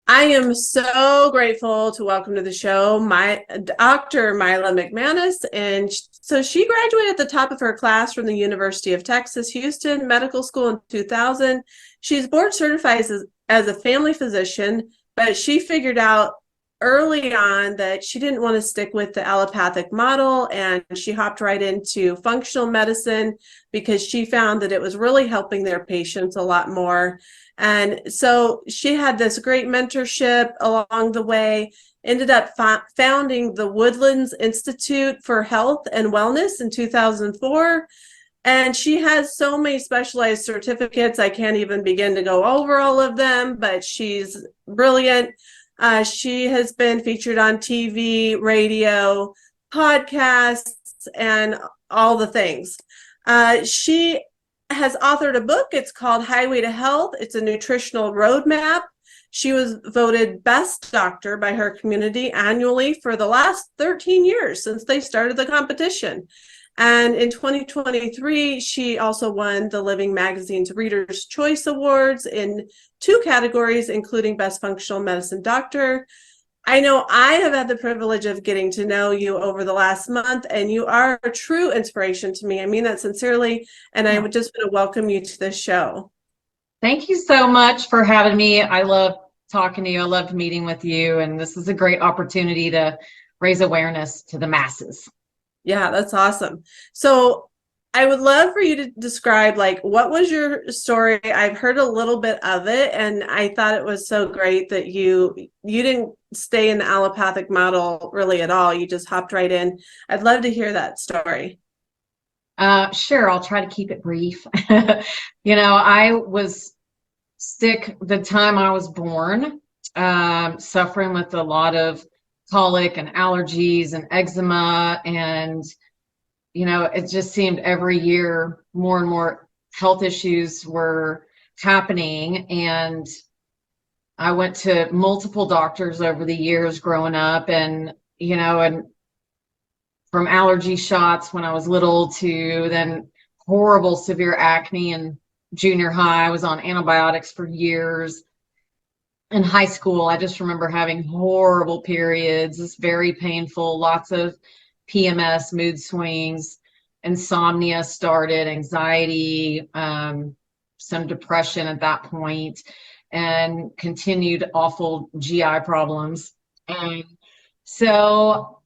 I am so grateful to welcome to the show my Dr. Mila McManus. And so she graduated at the top of her class from the University of Texas, Houston Medical School in 2000. She's board certified as a family physician, but she figured out early on that she didn't want to stick with the allopathic model, and she hopped right into functional medicine because she found that it was really helping their patients a lot more. And so she had this great mentorship along the way, ended up founding the Woodlands Institute for Health and Wellness in 2004. And she has so many specialized certificates. I can't even begin to go over all of them, but she's brilliant. She has been featured on TV, radio, podcasts, and all the things. She has authored a book. It's called Highway to Health. It's a nutritional roadmap. She was voted best doctor by her community annually for the last 13 years since they started the competition. And in 2023, she also won the Living Magazine's Reader's Choice Awards in 2 categories, including Best Functional Medicine Doctor. I know I have had the privilege of getting to know you over the last month, and you are a true inspiration to me. I mean that sincerely, and I would just want to welcome you to the show. Thank you so much for having me. I love talking to you. I loved meeting with you, and this is a great opportunity to raise awareness to the masses. Yeah, that's awesome. So I would love for you to describe, like, what was your story? I've heard a little bit of it, and I thought it was so great that you didn't stay in the allopathic model really at all. You just hopped right in. I'd love to hear that story. Sure, I'll try to keep it brief. I was sick the time I was born, suffering with a lot of colic and allergies and eczema, and it just seemed every year more and more health issues were happening. And I went to multiple doctors over the years growing up, and from allergy shots when I was little to then horrible severe acne in junior high. I was on antibiotics for years. In high school, I just remember having horrible periods. It's very painful, lots of PMS, mood swings, insomnia started, anxiety, some depression at that point, and continued awful GI problems. And so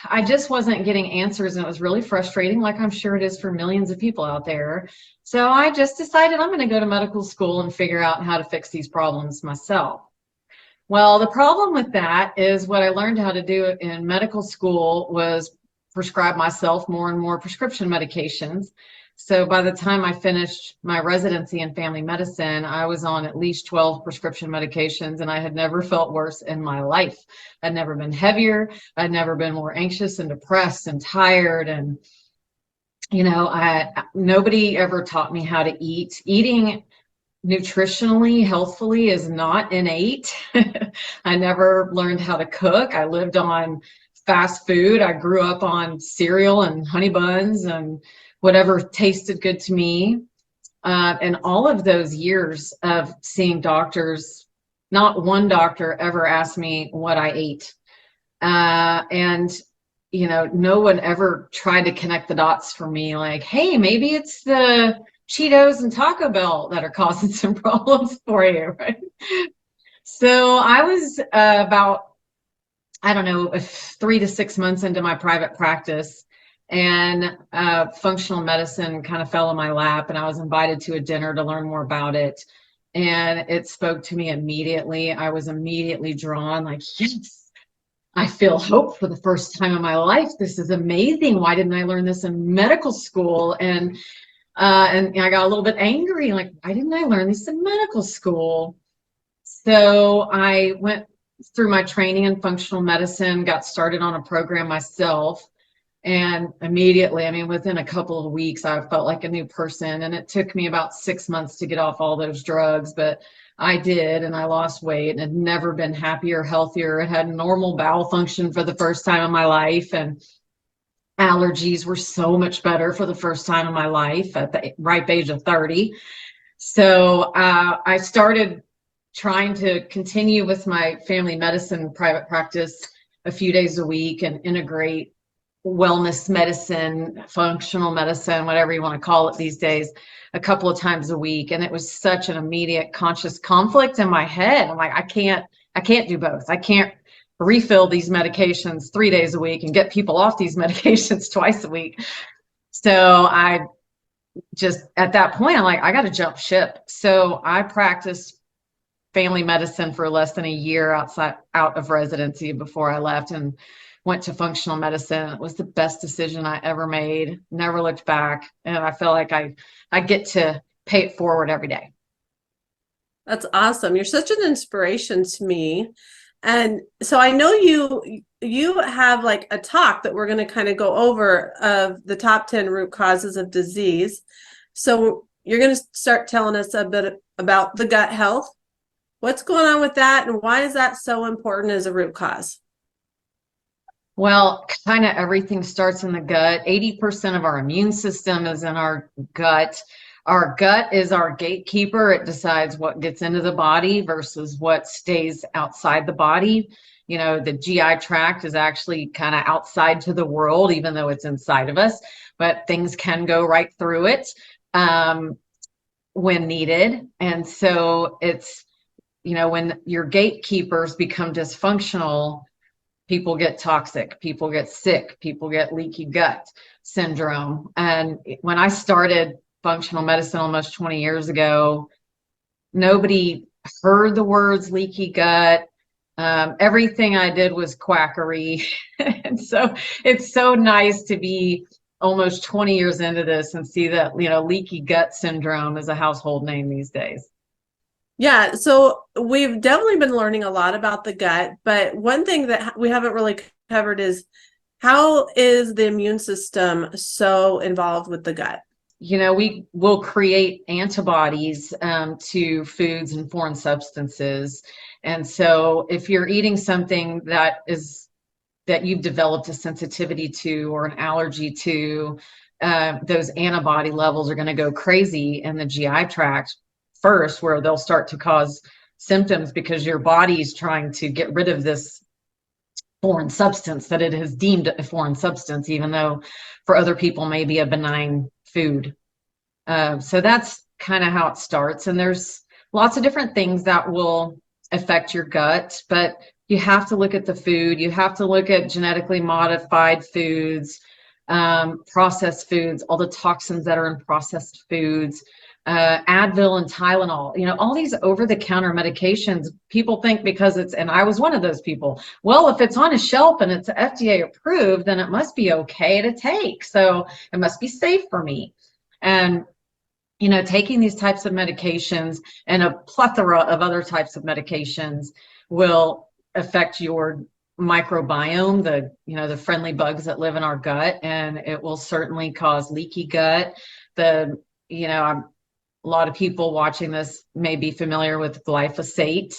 I just wasn't getting answers, and it was really frustrating, like I'm sure it is for millions of people out there. So I just decided I'm going to go to medical school and figure out how to fix these problems myself. Well, the problem with that is what I learned how to do in medical school was prescribe myself more and more prescription medications. So by the time I finished my residency in family medicine, I was on at least 12 prescription medications, and I had never felt worse in my life. I'd never been heavier. I'd never been more anxious and depressed and tired. And, nobody ever taught me how to eat. Eating nutritionally, healthfully is not innate. I never learned how to cook. I lived on fast food. I grew up on cereal and honey buns and whatever tasted good to me. And all of those years of seeing doctors, not one doctor ever asked me what I ate. And no one ever tried to connect the dots for me, like, hey, maybe it's the Cheetos and Taco Bell that are causing some problems for you, right? So I was about, 3 to 6 months into my private practice, and functional medicine kind of fell in my lap, and I was invited to a dinner to learn more about it. And it spoke to me immediately. I was immediately drawn, like, yes, I feel hope for the first time in my life. This is amazing. Why didn't I learn this in medical school? And I got a little bit angry, like, why didn't I learn this in medical school? So I went through my training in functional medicine, got started on a program myself, and immediately, within a couple of weeks, I felt like a new person. And it took me about 6 months to get off all those drugs, but I did, and I lost weight and had never been happier, healthier. I had normal bowel function for the first time in my life, and allergies were so much better for the first time in my life at the ripe age of 30. So I started trying to continue with my family medicine private practice a few days a week and integrate wellness medicine, functional medicine, whatever you want to call it these days, a couple of times a week. And it was such an immediate conscious conflict in my head. I'm like, I can't do both. I can't refill these medications 3 days a week and get people off these medications twice a week. So I just, at that point, I'm like, I got to jump ship. So I practiced family medicine for less than a year out of residency before I left and went to functional medicine. It was the best decision I ever made. Never looked back. And I feel like I get to pay it forward every day. That's awesome. You're such an inspiration to me. And so I know you have like a talk that we're going to kind of go over of the top 10 root causes of disease. So you're going to start telling us a bit about the gut health. What's going on with that, and why is that so important as a root cause? Well, kind of everything starts in the gut. 80% of our immune system is in our gut. Our gut is our gatekeeper. It decides what gets into the body versus what stays outside the body. You know, the GI tract is actually kind of outside to the world, even though it's inside of us, but things can go right through it when needed. And so it's, you know, when your gatekeepers become dysfunctional, people get toxic, people get sick, people get leaky gut syndrome. And when I started functional medicine almost 20 years ago, nobody heard the words leaky gut. Everything I did was quackery. And so it's so nice to be almost 20 years into this and see that, you know, leaky gut syndrome is a household name these days. Yeah, so we've definitely been learning a lot about the gut, but one thing that we haven't really covered is how is the immune system so involved with the gut? You know, we will create antibodies to foods and foreign substances. And so if you're eating something that you've developed a sensitivity to or an allergy to, those antibody levels are going to go crazy in the GI tract first, where they'll start to cause symptoms because your body's trying to get rid of this foreign substance that it has deemed a foreign substance, even though for other people may be a benign food. So that's kind of how it starts. And there's lots of different things that will affect your gut, but you have to look at the food. You have to look at genetically modified foods, processed foods, all the toxins that are in processed foods, Advil and Tylenol, you know, all these over-the-counter medications. People think because it's, and I was one of those people, well, if it's on a shelf and it's FDA approved, then it must be okay to take. So it must be safe for me. And, you know, taking these types of medications and a plethora of other types of medications will affect your microbiome, the friendly bugs that live in our gut, and it will certainly cause leaky gut. A lot of people watching this may be familiar with glyphosate,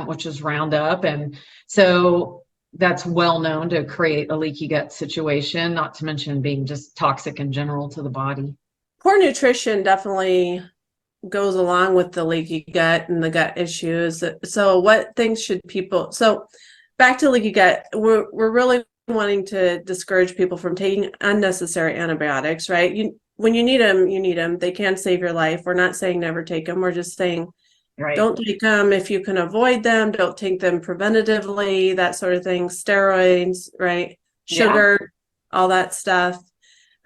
which is Roundup. And so that's well known to create a leaky gut situation, not to mention being just toxic in general to the body. Poor nutrition definitely goes along with the leaky gut and the gut issues. So what things should people, so back to leaky gut, we're really wanting to discourage people from taking unnecessary antibiotics, right? When you need them, you need them. They can save your life. We're not saying never take them. We're just saying don't take them if you can avoid them. Don't take them preventatively, that sort of thing. Steroids, right? Sugar, all that stuff.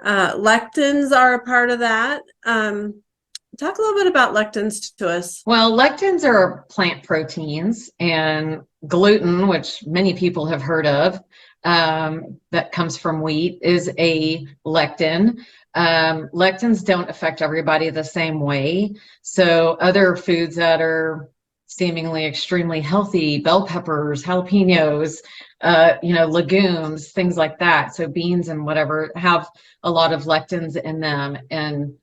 Lectins are a part of that. Talk a little bit about lectins to us. Well, lectins are plant proteins, and gluten, which many people have heard of, that comes from wheat, is a lectin. Lectins don't affect everybody the same way. So other foods that are seemingly extremely healthy, bell peppers, jalapenos, legumes, things like that. So beans and whatever have a lot of lectins in them. And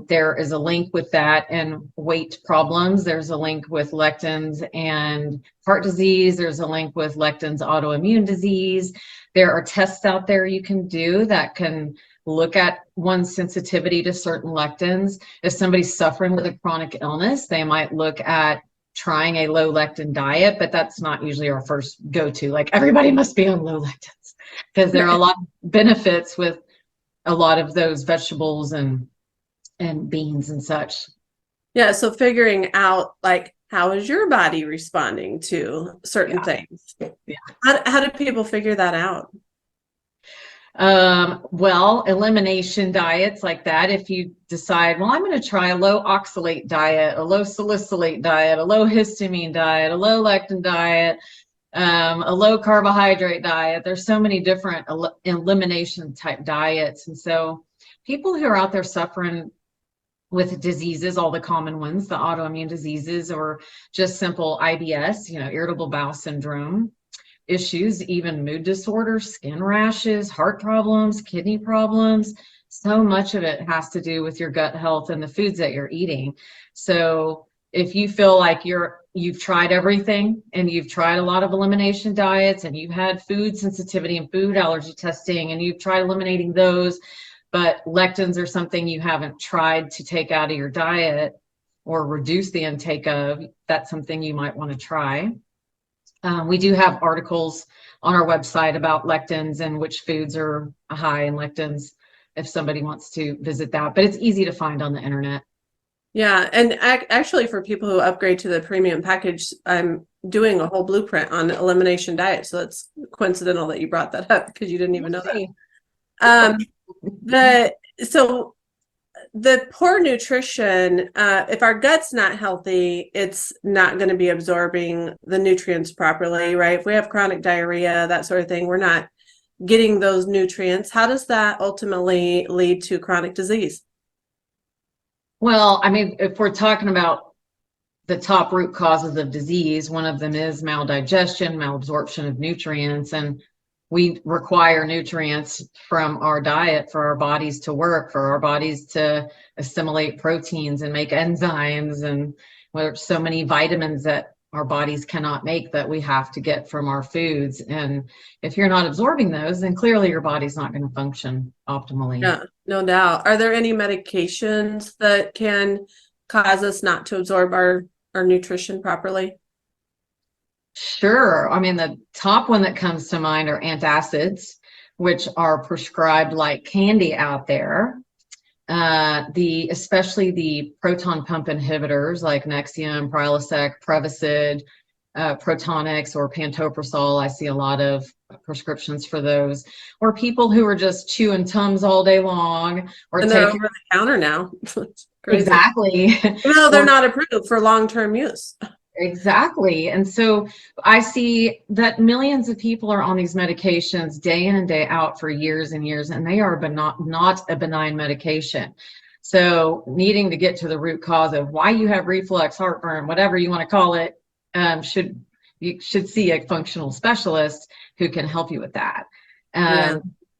there is a link with that and weight problems. There's a link with lectins and heart disease. There's a link with lectins, autoimmune disease. There are tests out there you can do that can look at one's sensitivity to certain lectins. If somebody's suffering with a chronic illness, they might look at trying a low lectin diet, but that's not usually our first go-to. Like everybody must be on low lectins, because there are a lot of benefits with a lot of those vegetables and beans and such. Yeah, so figuring out like how is your body responding to certain things? Yeah. How do people figure that out? Well, elimination diets like that. If you decide, well, I'm going to try a low oxalate diet, a low salicylate diet, a low histamine diet, a low lectin diet, a low carbohydrate diet. There's so many different elimination type diets. And so people who are out there suffering with diseases, all the common ones, the autoimmune diseases, or just simple IBS, irritable bowel syndrome issues, even mood disorders, skin rashes, heart problems, kidney problems. So much of it has to do with your gut health and the foods that you're eating. So if you feel like you've tried everything and you've tried a lot of elimination diets and you've had food sensitivity and food allergy testing and you've tried eliminating those, but lectins are something you haven't tried to take out of your diet or reduce the intake of, that's something you might want to try. We do have articles on our website about lectins and which foods are high in lectins if somebody wants to visit that, but it's easy to find on the internet. Yeah, and actually for people who upgrade to the premium package, I'm doing a whole blueprint on elimination diet. So it's coincidental that you brought that up because you didn't even know that. So the poor nutrition, if our gut's not healthy, it's not going to be absorbing the nutrients properly, right? If we have chronic diarrhea, that sort of thing, we're not getting those nutrients. How does that ultimately lead to chronic disease? Well, I mean, if we're talking about the top root causes of disease, one of them is maldigestion, malabsorption of nutrients, and we require nutrients from our diet for our bodies to work, for our bodies to assimilate proteins and make enzymes, and there's so many vitamins that our bodies cannot make that we have to get from our foods. And if you're not absorbing those, then clearly your body's not going to function optimally. Yeah, no doubt. Are there any medications that can cause us not to absorb our nutrition properly? Sure. I mean, the top one that comes to mind are antacids, which are prescribed like candy out there. Especially the proton pump inhibitors like Nexium, Prilosec, Prevacid, Protonix, or Pantoprazole. I see a lot of prescriptions for those. Or people who are just chewing Tums all day long, or And they're over the counter now. Exactly. No, they're not approved for long-term use. Exactly. And so I see that millions of people are on these medications day in and day out for years and years, and they are not a benign medication. So needing to get to the root cause of why you have reflux, heartburn, whatever you want to call it, you should see a functional specialist who can help you with that.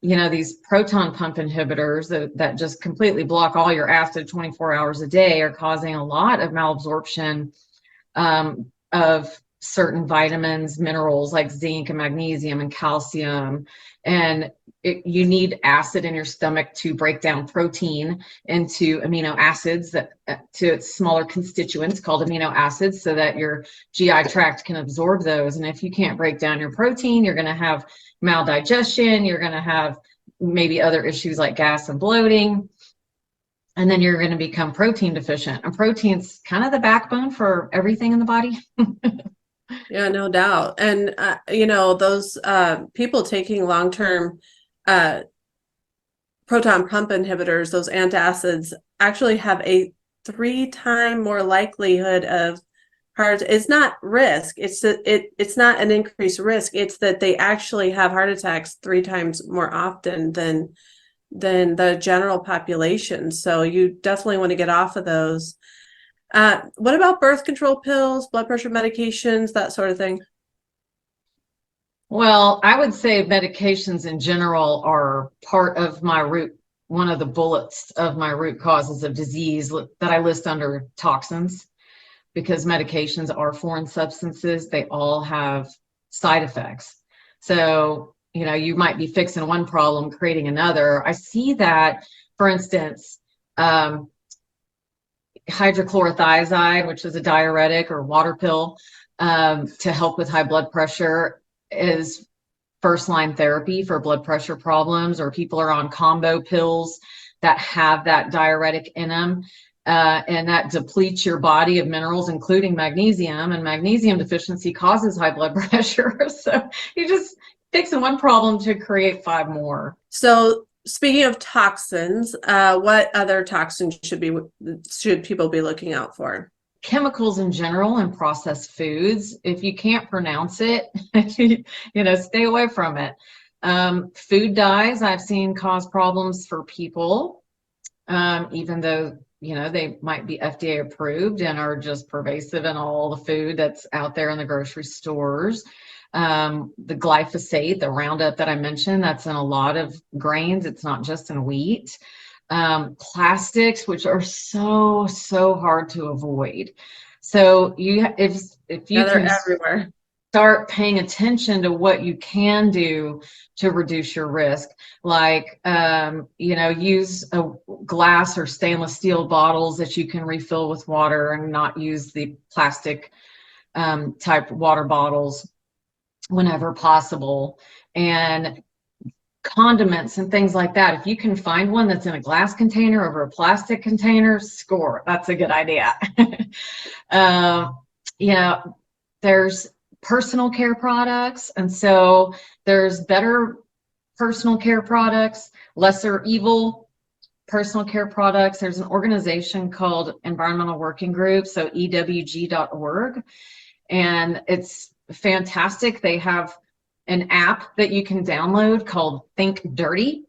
These proton pump inhibitors that just completely block all your acid 24 hours a day are causing a lot of malabsorption of certain vitamins, minerals like zinc and magnesium and calcium. And you need acid in your stomach to break down protein into amino acids to its smaller constituents called amino acids, so that your GI tract can absorb those. And if you can't break down your protein, you're going to have maldigestion, you're going to have maybe other issues like gas and bloating. And then you're going to become protein deficient. And protein's kind of the backbone for everything in the body. Yeah, no doubt. And, those people taking long-term proton pump inhibitors, those antacids, actually have a 3-time more likelihood of heart. It's not risk. It's not an increased risk. It's that they actually have heart attacks 3 times more often than the general population. So you definitely want to get off of those. What about birth control pills, blood pressure medications, that sort of thing? Well, I would say medications in general are part of one of the bullets of my root causes of disease that I list under toxins, because medications are foreign substances. They all have side effects. So you might be fixing one problem, creating another. I see that, for instance, hydrochlorothiazide, which is a diuretic or water pill, to help with high blood pressure, is first line therapy for blood pressure problems, or people are on combo pills that have that diuretic in them. And that depletes your body of minerals, including magnesium, and magnesium deficiency causes high blood pressure. So you just fixing one problem to create 5 more. So speaking of toxins, what other toxins should people be looking out for? Chemicals in general and processed foods. If you can't pronounce it, stay away from it. Food dyes I've seen cause problems for people, even though they might be FDA approved and are just pervasive in all the food that's out there in the grocery stores. The glyphosate, the Roundup that I mentioned, that's in a lot of grains. It's not just in wheat. Plastics, which are so hard to avoid. So if you They're can everywhere. start paying attention to what you can do to reduce your risk, like use a glass or stainless steel bottles that you can refill with water and not use the plastic type water bottles whenever possible. And condiments and things like that, if you can find one that's in a glass container over a plastic container, score. That's a good idea. There's personal care products, and so there's better personal care products, lesser evil personal care products. There's an organization called Environmental Working Group, so ewg.org, and it's fantastic. They have an app that you can download called Think Dirty,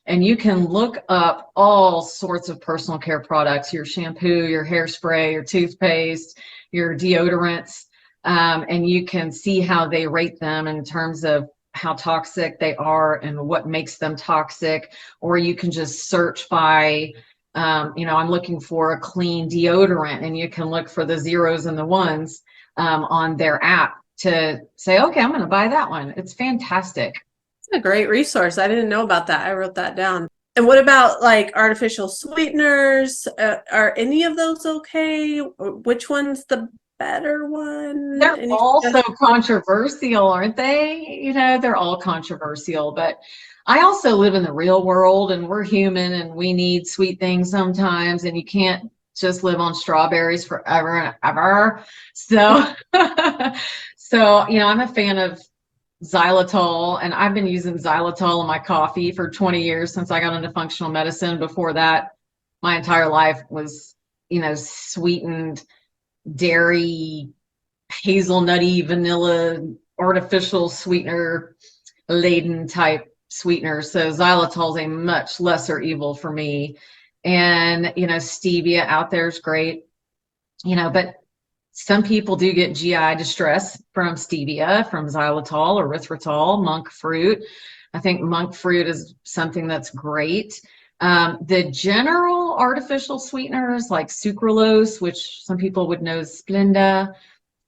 and you can look up all sorts of personal care products, your shampoo, your hairspray, your toothpaste, your deodorants, and you can see how they rate them in terms of how toxic they are and what makes them toxic. Or you can just search by, I'm looking for a clean deodorant, and you can look for the zeros and the ones on their app to say, okay, I'm going to buy that one. It's fantastic. It's a great resource. I didn't know about that. I wrote that down. And what about like artificial sweeteners? Are any of those okay? Which one's the better one? They're all so controversial, aren't they? They're all controversial, but I also live in the real world, and we're human and we need sweet things sometimes, and you can't just live on strawberries forever and ever. So, I'm a fan of xylitol, and I've been using xylitol in my coffee for 20 years since I got into functional medicine. Before that, my entire life was, sweetened dairy, hazelnutty, vanilla, artificial sweetener laden type sweetener. So xylitol is a much lesser evil for me. And, stevia out there is great, but some people do get GI distress from stevia, from xylitol or erythritol, monk fruit. I think monk fruit is something that's great. The general artificial sweeteners like sucralose, which some people would know as Splenda,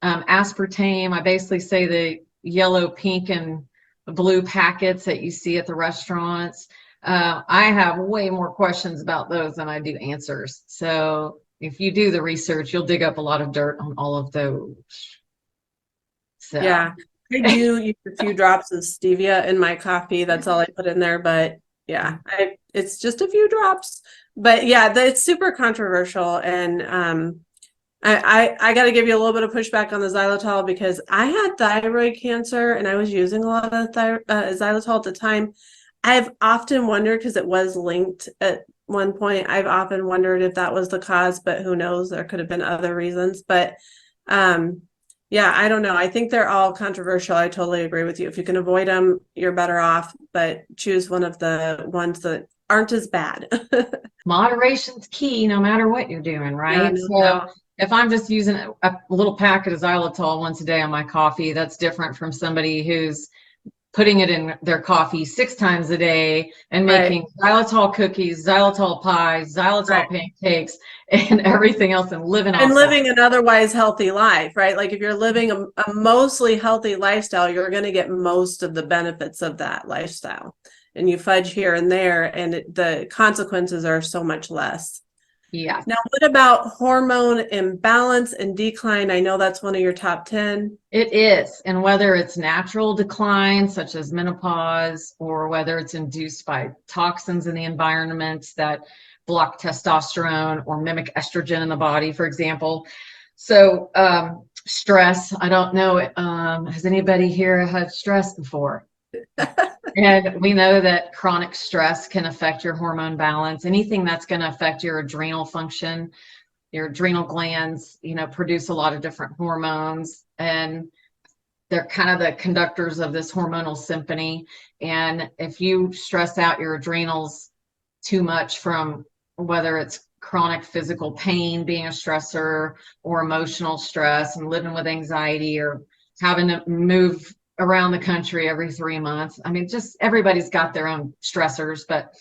aspartame, I basically say the yellow, pink, and blue packets that you see at the restaurants. I have way more questions about those than I do answers. So if you do the research, you'll dig up a lot of dirt on all of those. So. Yeah, I do use a few drops of stevia in my coffee. That's all I put in there. But yeah, it's just a few drops. But yeah, it's super controversial. And I got to give you a little bit of pushback on the xylitol, because I had thyroid cancer and I was using a lot of xylitol at the time. I've often wondered, because it was linked at one point, I've often wondered if that was the cause, but who knows? There could have been other reasons. But yeah, I don't know. I think they're all controversial. I totally agree with you. If you can avoid them, you're better off, but choose one of the ones that aren't as bad. Moderation's key no matter what you're doing, right? Yeah, so if I'm just using a little packet of xylitol once a day on my coffee, that's different from somebody who's putting it in their coffee 6 times a day and making xylitol cookies, xylitol pies, xylitol pancakes, and everything else, and living an otherwise healthy life, right? Like if you're living a mostly healthy lifestyle, you're going to get most of the benefits of that lifestyle. And you fudge here and there, and the consequences are so much less. Yeah, Now, what about hormone imbalance and decline? I know that's one of your top 10. it is. And whether it's natural decline, such as menopause, or whether it's induced by toxins in the environment that block testosterone or mimic estrogen in the body, for example. So, stress, I don't know, has anybody here had stress before? And we know that chronic stress can affect your hormone balance. Anything that's going to affect your adrenal function, your adrenal glands, produce a lot of different hormones, and they're kind of the conductors of this hormonal symphony. And if you stress out your adrenals too much from whether it's chronic physical pain being a stressor, or emotional stress and living with anxiety, or having to move around the country every 3 months. I mean, just everybody's got their own stressors, but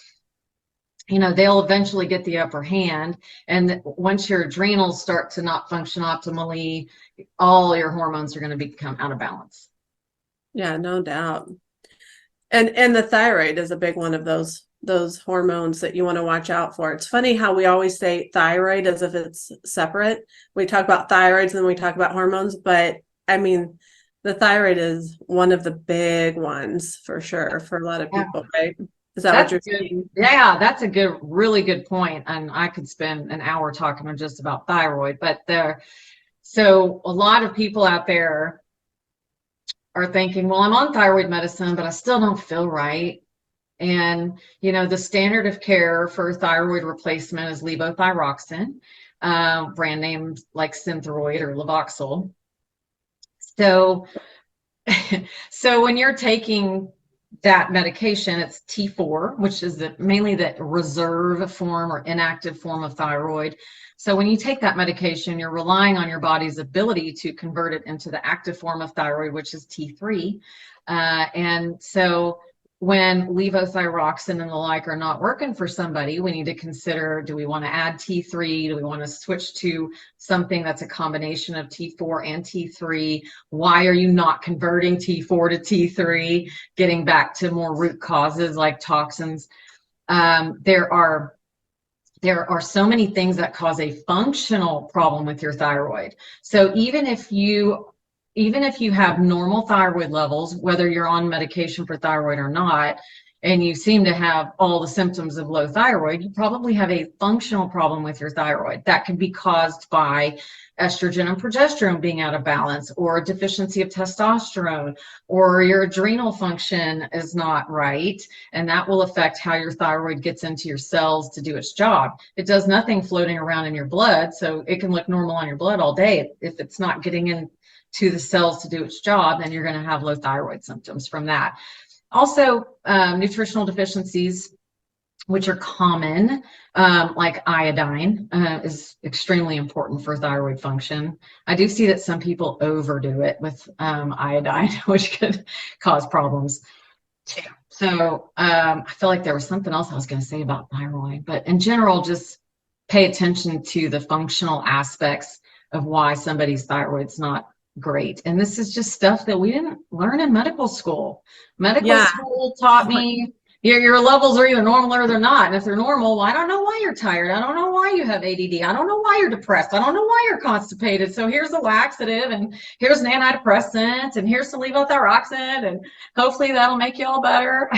they'll eventually get the upper hand. And once your adrenals start to not function optimally, all your hormones are going to become out of balance. Yeah, no doubt. And the thyroid is a big one of those hormones that you want to watch out for. It's funny how we always say thyroid as if it's separate. We talk about thyroids and then we talk about hormones, but I mean, the thyroid is one of the big ones for sure for a lot of people, right? Is that what you're saying? Yeah, that's a really good point. And I could spend an hour talking just about thyroid, but so a lot of people out there are thinking, well, I'm on thyroid medicine, but I still don't feel right. And, the standard of care for thyroid replacement is levothyroxine, brand names like Synthroid or Levoxyl. So, so when you're taking that medication, it's T4, which is mainly the reserve form or inactive form of thyroid. So when you take that medication, you're relying on your body's ability to convert it into the active form of thyroid, which is T3. And so when levothyroxine and the like are not working for somebody, we need to consider, do we want to add T3? Do we want to switch to something that's a combination of T4 and T3? Why are you not converting T4 to T3? Getting back to more root causes like toxins. There are so many things that cause a functional problem with your thyroid. So even if you have normal thyroid levels, whether you're on medication for thyroid or not, and you seem to have all the symptoms of low thyroid, you probably have a functional problem with your thyroid that can be caused by estrogen and progesterone being out of balance, or a deficiency of testosterone, or your adrenal function is not right. And that will affect how your thyroid gets into your cells to do its job. It does nothing floating around in your blood, so it can look normal on your blood all day. If it's not getting in to the cells to do its job, then you're going to have low thyroid symptoms from that. Also, nutritional deficiencies, which are common, like iodine, is extremely important for thyroid function. I do see that some people overdo it with iodine, which could cause problems too. So I feel like there was something else I was going to say about thyroid, but in general, just pay attention to the functional aspects of why somebody's thyroid's not great. And this is just stuff that we didn't learn in medical school. Medical school taught me your levels are either normal or they're not. And if they're normal, well, I don't know why you're tired. I don't know why you have ADD. I don't know why you're depressed. I don't know why you're constipated. So here's a laxative, and here's an antidepressant, and here's some levothyroxine, and hopefully that'll make you all better.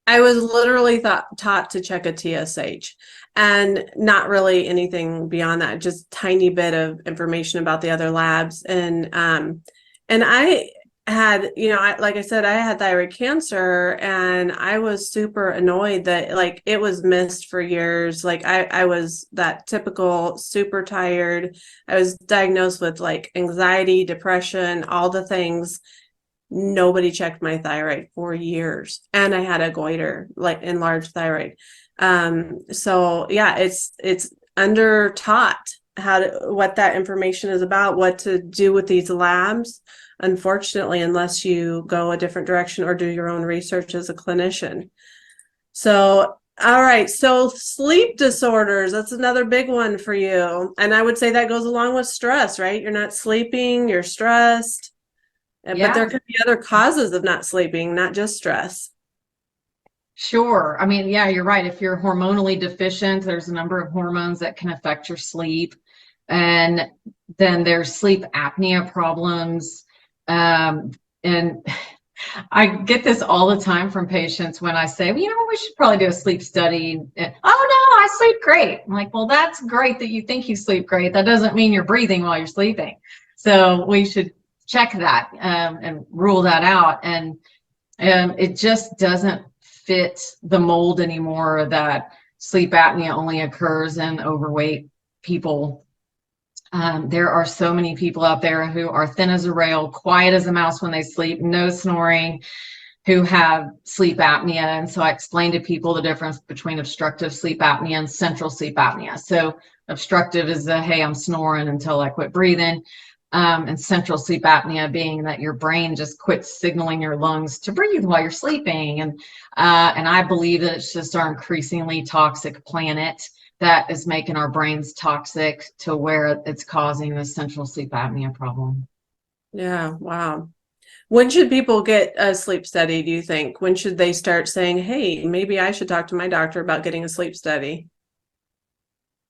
I was literally taught to check a TSH, and not really anything beyond that, just tiny bit of information about the other labs. And I had, like I said, I had thyroid cancer, and I was super annoyed that like it was missed for years. Like I was that typical super tired. I was diagnosed with like anxiety, depression, all the things. Nobody checked my thyroid for years, and I had a goiter, like enlarged thyroid. So yeah, it's under taught what that information is about, what to do with these labs, unfortunately, unless you go a different direction or do your own research as a clinician. So all right, so sleep disorders, that's another big one for you, and I would say that goes along with stress, right? You're not sleeping, you're stressed. But there could be other causes of not sleeping, not just stress. Sure. I mean, yeah, you're right. If you're hormonally deficient, there's a number of hormones that can affect your sleep. And then there's sleep apnea problems. And I get this all the time from patients when I say, well, we should probably do a sleep study. And, oh, no, I sleep great. I'm like, well, that's great that you think you sleep great. That doesn't mean you're breathing while you're sleeping. So we should check that and rule that out. And it just doesn't fit the mold anymore that sleep apnea only occurs in overweight people. There are so many people out there who are thin as a rail, quiet as a mouse when they sleep, no snoring, who have sleep apnea. And so I explain to people the difference between obstructive sleep apnea and central sleep apnea. So obstructive is hey, I'm snoring until I quit breathing. And central sleep apnea being that your brain just quits signaling your lungs to breathe while you're sleeping. And I believe that it's just our increasingly toxic planet that is making our brains toxic to where it's causing the central sleep apnea problem. Yeah, wow. When should people get a sleep study, do you think? When should they start saying, hey, maybe I should talk to my doctor about getting a sleep study?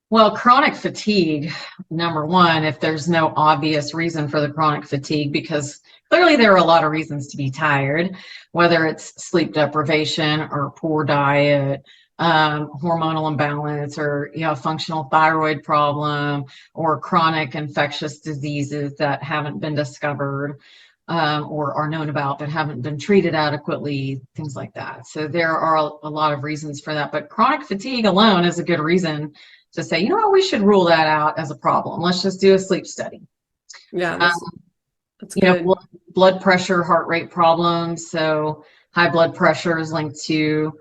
Well, chronic fatigue, number one, if there's no obvious reason for the chronic fatigue, because clearly there are a lot of reasons to be tired, whether it's sleep deprivation or poor diet, hormonal imbalance, or functional thyroid problem, or chronic infectious diseases that haven't been discovered or are known about but haven't been treated adequately, things like that. So there are a lot of reasons for that, but chronic fatigue alone is a good reason to say, we should rule that out as a problem. Let's just do a sleep study. Yeah, that's good. Blood pressure, heart rate problems. So high blood pressure is linked to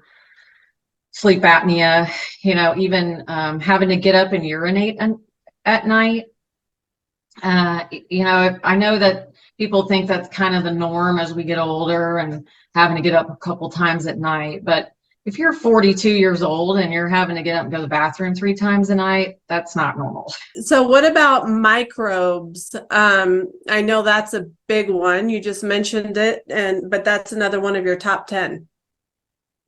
sleep apnea, even having to get up and urinate at night. I know that people think that's kind of the norm as we get older and having to get up a couple times at night. But if you're 42 years old and you're having to get up and go to the bathroom 3 times a night, that's not normal. So what about microbes? I know that's a big one. You just mentioned it, but that's another one of your top 10.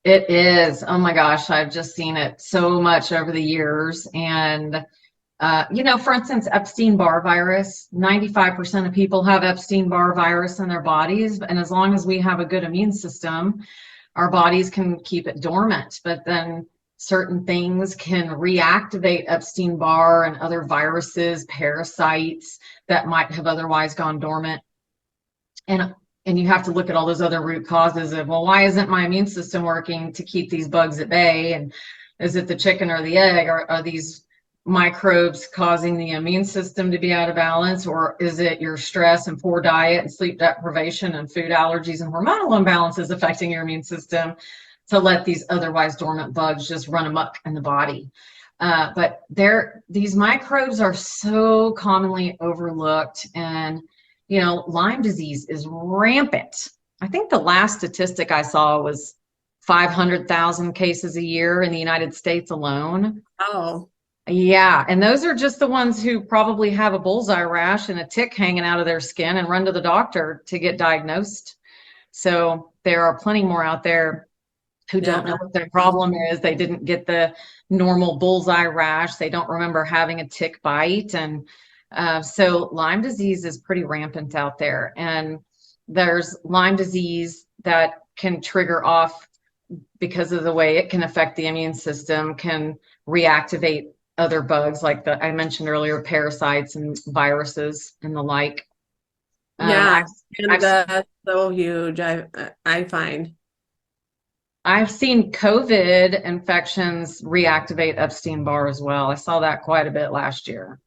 It is. Oh my gosh, I've just seen it so much over the years. And for instance, Epstein-Barr virus, 95% of people have Epstein-Barr virus in their bodies. And as long as we have a good immune system, our bodies can keep it dormant. But then certain things can reactivate Epstein-Barr and other viruses, parasites that might have otherwise gone dormant. And you have to look at all those other root causes of, well, why isn't my immune system working to keep these bugs at bay? And is it the chicken or the egg? Or are these microbes causing the immune system to be out of balance? Or is it your stress and poor diet and sleep deprivation and food allergies and hormonal imbalances affecting your immune system to let these otherwise dormant bugs just run amok in the body? But these microbes are so commonly overlooked, and Lyme disease is rampant. I think the last statistic I saw was 500,000 cases a year in the United States alone. Oh, yeah. And those are just the ones who probably have a bullseye rash and a tick hanging out of their skin and run to the doctor to get diagnosed. So there are plenty more out there who don't know what their problem is. They didn't get the normal bullseye rash. They don't remember having a tick bite. And so Lyme disease is pretty rampant out there. And there's Lyme disease that can trigger off because of the way it can affect the immune system, can reactivate other bugs like I mentioned earlier, parasites and viruses and the like. Yeah, and that's so huge, I find. I've seen COVID infections reactivate Epstein-Barr as well. I saw that quite a bit last year.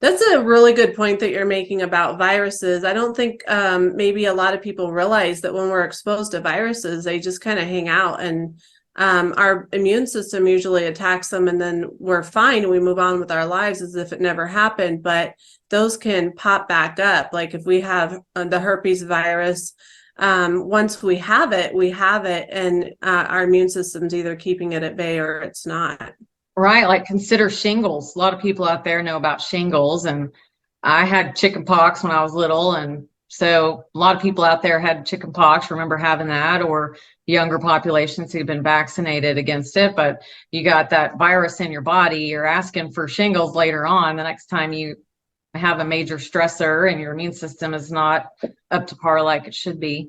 That's a really good point that you're making about viruses. I don't think maybe a lot of people realize that when we're exposed to viruses, they just kind of hang out, and our immune system usually attacks them, and then we're fine and we move on with our lives as if it never happened. But those can pop back up. Like if we have the herpes virus, once we have it, and our immune system's either keeping it at bay or it's not. Right, like consider shingles. A lot of people out there know about shingles, and I had chicken pox when I was little, and So a lot of people out there had chicken pox, remember having that, or younger populations who've been vaccinated against it, but you got that virus in your body, you're asking for shingles later on the next time you have a major stressor and your immune system is not up to par like it should be.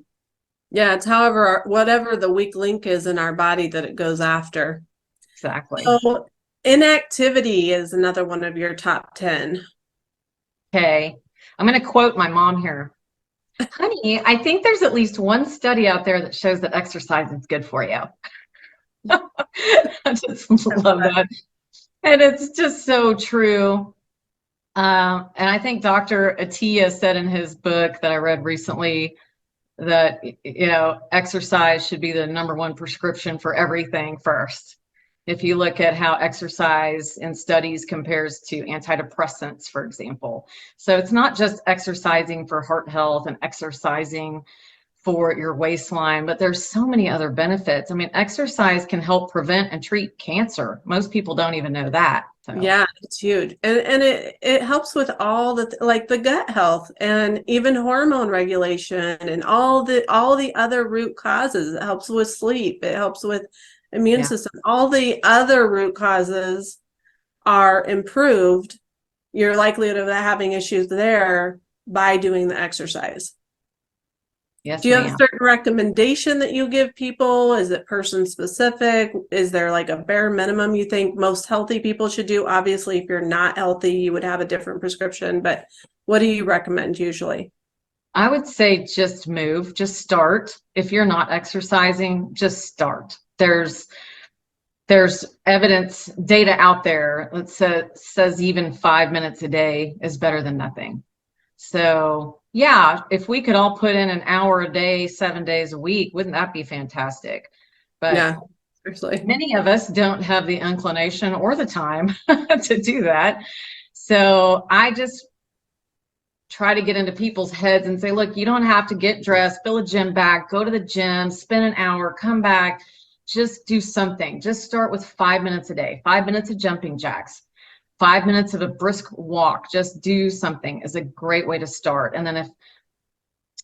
Yeah, it's however, whatever the weak link is in our body that it goes after. Exactly. So inactivity is another one of your top 10. Okay. I'm going to quote my mom here. Honey, I think there's at least one study out there that shows that exercise is good for you. I just love that. And it's just so true. And I think Dr. Atiyah said in his book that I read recently that, you know, exercise should be the #1 prescription for everything first. If you look at how exercise in studies compares to antidepressants, for example. So it's not just exercising for heart health and exercising for your waistline, but there's so many other benefits. I mean, exercise can help prevent and treat cancer. Most people don't even know that. So. Yeah, it's huge. And it helps with all the like the gut health and even hormone regulation and all the other root causes. It helps with sleep. It helps with immune system. All the other root causes are improved. Your likelihood of having issues there by doing the exercise. Yes, Do you have ma'am. a certain recommendation that you give people? Is it person specific? Is there like a bare minimum you think most healthy people should do? Obviously, if you're not healthy, you would have a different prescription, but what do you recommend usually? I would say just move, just start. If you're not exercising, just start. There's evidence, data out there that says even 5 minutes a day is better than nothing. So yeah, if we could all put in an hour a day, 7 days a week, wouldn't that be fantastic? But Yeah, seriously. many of us don't have the inclination or the time to do that. So I just try to get into people's heads and say, look, you don't have to get dressed, fill a gym bag, go to the gym, spend an hour, come back, just do something. Just start with 5 minutes a day, 5 minutes of jumping jacks, 5 minutes of a brisk walk. Just do something is a great way to start. And then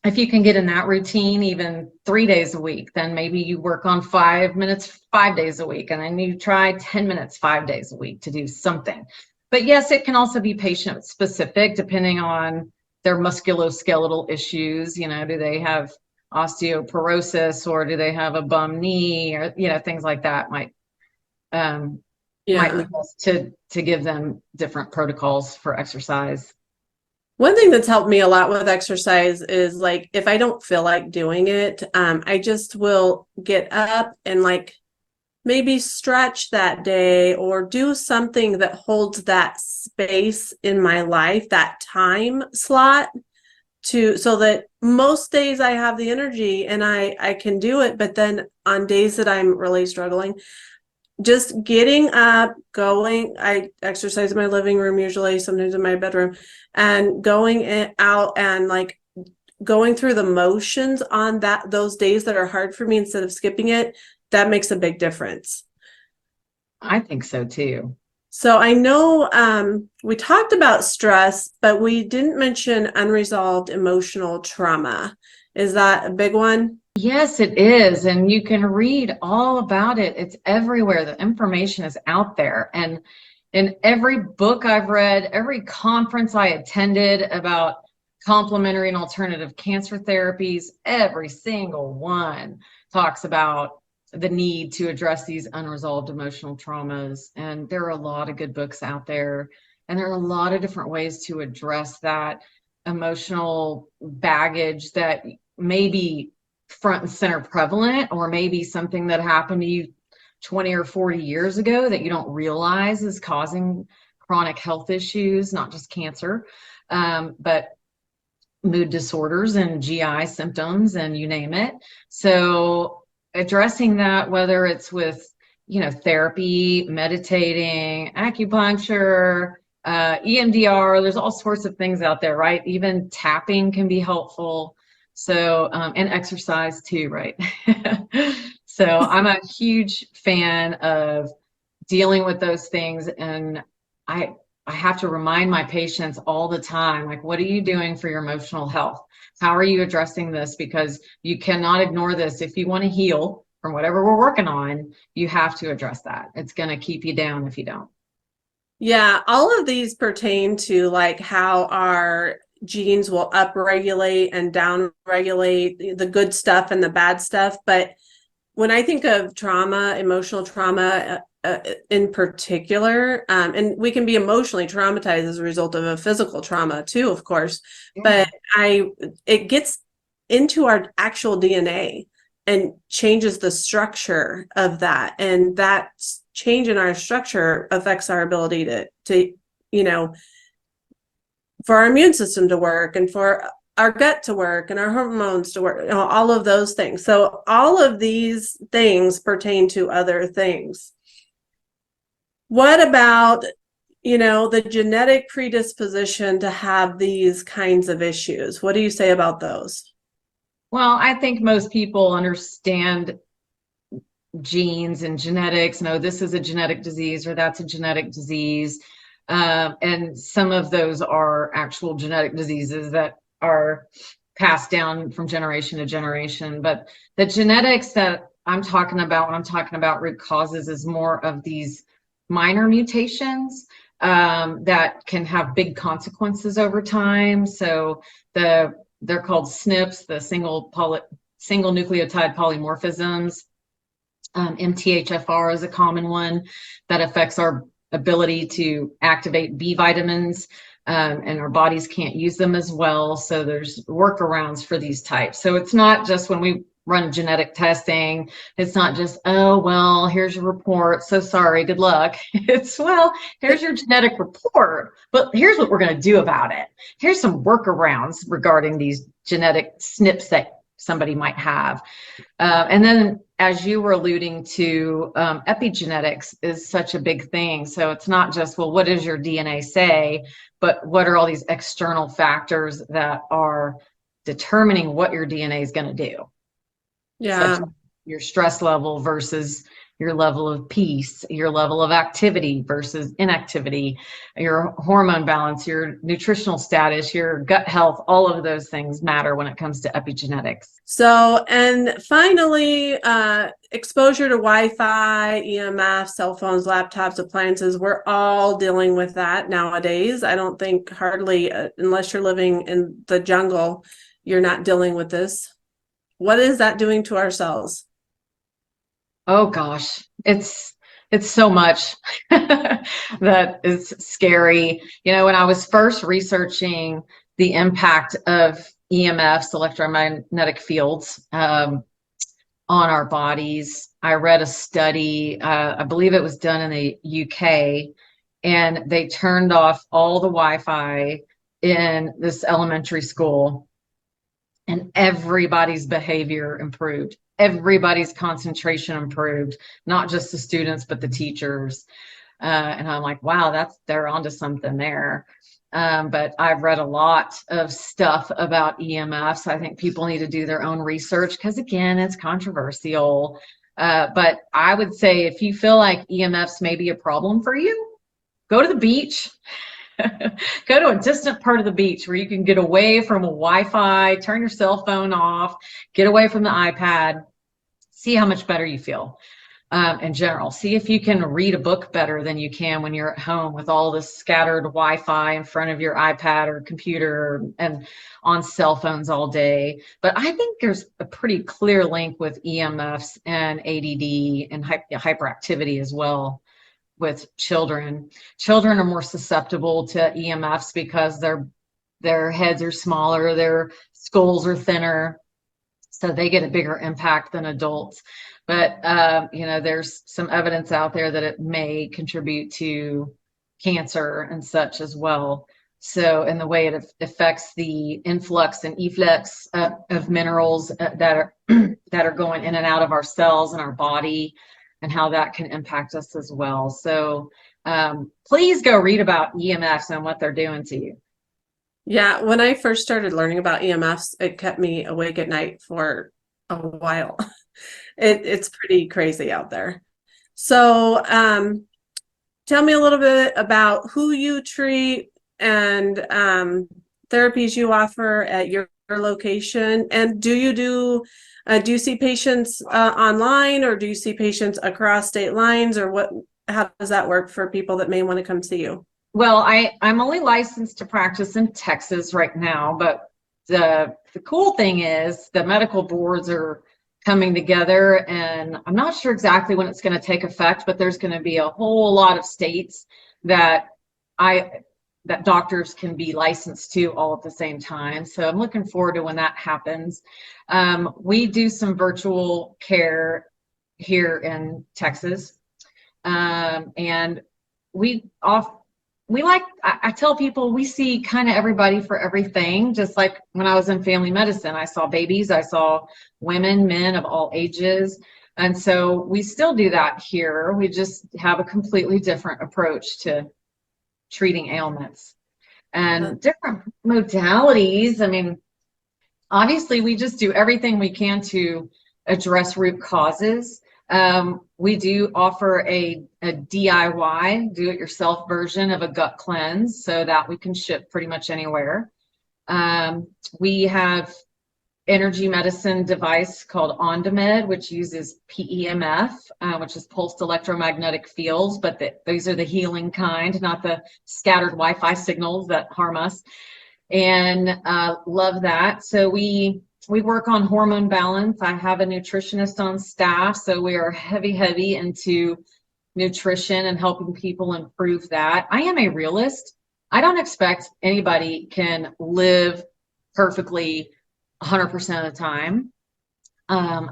if you can get in that routine even 3 days a week, then maybe you work on 5 minutes 5 days a week, and then you try 10 minutes 5 days a week to do something. But yes, it can also be patient specific depending on their musculoskeletal issues. You know, do they have osteoporosis, or do they have a bum knee, or, you know, things like that might lead us to give them different protocols for exercise. One thing that's helped me a lot with exercise is like if I don't feel like doing it, I just will get up and like maybe stretch that day or do something that holds that space in my life, that time slot so that most days I have the energy and I can do it. But then on days that I'm really struggling, just getting up, going, I exercise in my living room usually, sometimes in my bedroom, and going out and like going through the motions on those days that are hard for me instead of skipping it, that makes a big difference. I think so too. So I know we talked about stress, but we didn't mention unresolved emotional trauma. Is that a big one? Yes, it is. And you can read all about it. It's everywhere. The information is out there. And in every book I've read, every conference I attended about complementary and alternative cancer therapies, every single one talks about the need to address these unresolved emotional traumas. And there are a lot of good books out there. And there are a lot of different ways to address that emotional baggage that may be front and center prevalent, or maybe something that happened to you 20 or 40 years ago that you don't realize is causing chronic health issues, not just cancer, but mood disorders and GI symptoms and you name it. So addressing that, whether it's with, you know, therapy, meditating, acupuncture, EMDR, there's all sorts of things out there, right? Even tapping can be helpful. So, and exercise too, right? So I'm a huge fan of dealing with those things. And I have to remind my patients all the time, like, what are you doing for your emotional health? How are you addressing this? Because you cannot ignore this. If you want to heal from whatever we're working on, you have to address that. It's going to keep you down if you don't. Yeah, all of these pertain to like how our genes will upregulate and downregulate the good stuff and the bad stuff. But when I think of trauma, emotional trauma in particular, and we can be emotionally traumatized as a result of a physical trauma too, of course, Yeah. but it gets into our actual DNA and changes the structure of that. And that change in our structure affects our ability to, you know, for our immune system to work and for our gut to work and our hormones to work, you know, all of those things. So all of these things pertain to other things. What about, you know, the genetic predisposition to have these kinds of issues? What do you say about those? Well, I think most people understand genes and genetics. No, this is a genetic disease or that's a genetic disease. And some of those are actual genetic diseases that are passed down from generation to generation. But the genetics that I'm talking about when I'm talking about root causes is more of these minor mutations that can have big consequences over time. So they're called SNPs, the single nucleotide polymorphisms. MTHFR is a common one that affects our ability to activate B vitamins, and our bodies can't use them as well. So there's workarounds for these types. So it's not just when we run genetic testing, it's not just, oh, well, here's your report. So sorry, good luck. It's, well, here's your genetic report, but here's what we're going to do about it. Here's some workarounds regarding these genetic SNPs that somebody might have. And then, as you were alluding to, epigenetics is such a big thing. So it's not just, well, what does your DNA say, but what are all these external factors that are determining what your DNA is going to do, such Yeah. as your stress level versus your level of peace, your level of activity versus inactivity, your hormone balance, your nutritional status, your gut health, all of those things matter when it comes to epigenetics. So, and finally, exposure to Wi-Fi, EMF, cell phones, laptops, appliances, we're all dealing with that nowadays. I don't think hardly, unless you're living in the jungle, you're not dealing with this. What is that doing to our cells? Oh gosh, it's so much that is scary. You know, when I was first researching the impact of EMFs, electromagnetic fields, on our bodies, I read a study, I believe it was done in the UK, and they turned off all the Wi-Fi in this elementary school, and everybody's behavior improved. Everybody's concentration improved, not just the students, but the teachers. And I'm like, wow, they're onto something there. But I've read a lot of stuff about EMFs. I think people need to do their own research because, again, it's controversial. But I would say if you feel like EMFs may be a problem for you, go to the beach. Go to a distant part of the beach where you can get away from a Wi-Fi, turn your cell phone off, get away from the iPad, see how much better you feel in general. See if you can read a book better than you can when you're at home with all this scattered Wi-Fi in front of your iPad or computer and on cell phones all day. But I think there's a pretty clear link with EMFs and ADD and hyperactivity as well. With children are more susceptible to EMFs because their heads are smaller, their skulls are thinner, so they get a bigger impact than adults. But you know, there's some evidence out there that it may contribute to cancer and such as well. So, in the way it affects the influx and efflux of minerals that are that are going in and out of our cells and our body, and how that can impact us as well. So please go read about EMFs and what they're doing to you. Yeah, when I first started learning about EMFs, it kept me awake at night for a while. It's pretty crazy out there. So, tell me a little bit about who you treat and therapies you offer at your location. And do you see patients online, or do you see patients across state lines, or what? How does that work for people that may want to come see you? Well, I'm only licensed to practice in Texas right now, but the cool thing is the medical boards are coming together, and I'm not sure exactly when it's going to take effect, but there's going to be a whole lot of states that I that doctors can be licensed to all at the same time. So I'm looking forward to when that happens. We do some virtual care here in Texas, and we off we like I tell people we see kind of everybody for everything. Just like when I was in family medicine, I saw babies, I saw women, men of all ages. And so we still do that here. We just have a completely different approach to treating ailments and different modalities. I mean, obviously we just do everything we can to address root causes. We do offer a DIY, do-it-yourself version of a gut cleanse so that we can ship pretty much anywhere. We have energy medicine device called OnDemed, which uses PEMF, which is pulsed electromagnetic fields, but these are the healing kind, not the scattered Wi-Fi signals that harm us. And love that. So we work on hormone balance. I have a nutritionist on staff, so we are heavy into nutrition and helping people improve that. I am a realist. I don't expect anybody can live perfectly 100% of the time.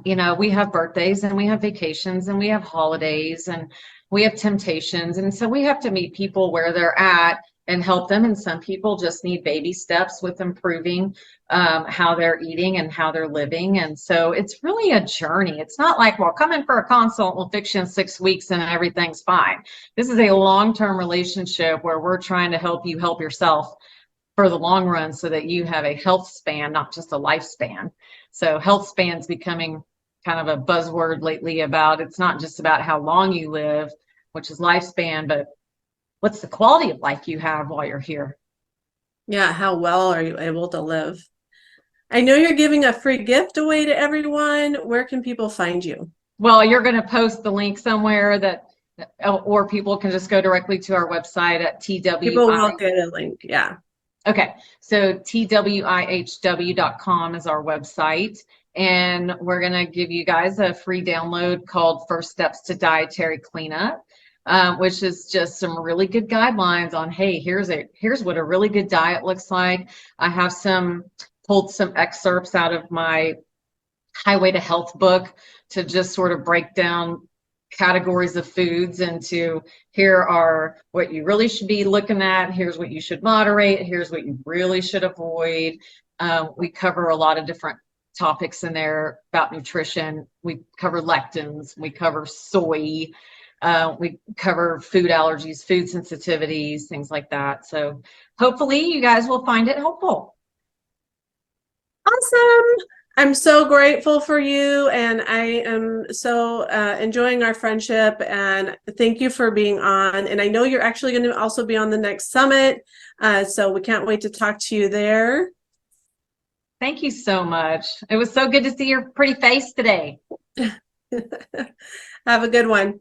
You know, we have birthdays and we have vacations and we have holidays and we have temptations. And so we have to meet people where they're at and help them. And some people just need baby steps with improving how they're eating and how they're living. And so it's really a journey. It's not like, well, come in for a consult, we'll fix you in 6 weeks and everything's fine. This is a long-term relationship where we're trying to help you help yourself for the long run so that you have a health span, not just a lifespan. So health span's becoming kind of a buzzword lately about, it's not just about how long you live, which is lifespan, but what's the quality of life you have while you're here? Yeah, how well are you able to live? I know you're giving a free gift away to everyone. Where can people find you? Well, you're going to post the link somewhere that, or people can just go directly to our website at TWI. People will get a link, yeah. Okay, so twihw.com is our website, and we're going to give you guys a free download called First Steps to Dietary Cleanup, which is just some really good guidelines on, hey, here's what a really good diet looks like. I have pulled some excerpts out of my Highway to Health book to just sort of break down categories of foods into, here are what you really should be looking at, here's what you should moderate, here's what you really should avoid. We cover a lot of different topics in there about nutrition. We cover lectins, we cover soy, we cover food allergies, food sensitivities, things like that. So hopefully you guys will find it helpful. Awesome. I'm so grateful for you, and I am so enjoying our friendship, and thank you for being on. And I know you're actually going to also be on the next summit, so we can't wait to talk to you there. Thank you so much. It was so good to see your pretty face today. Have a good one.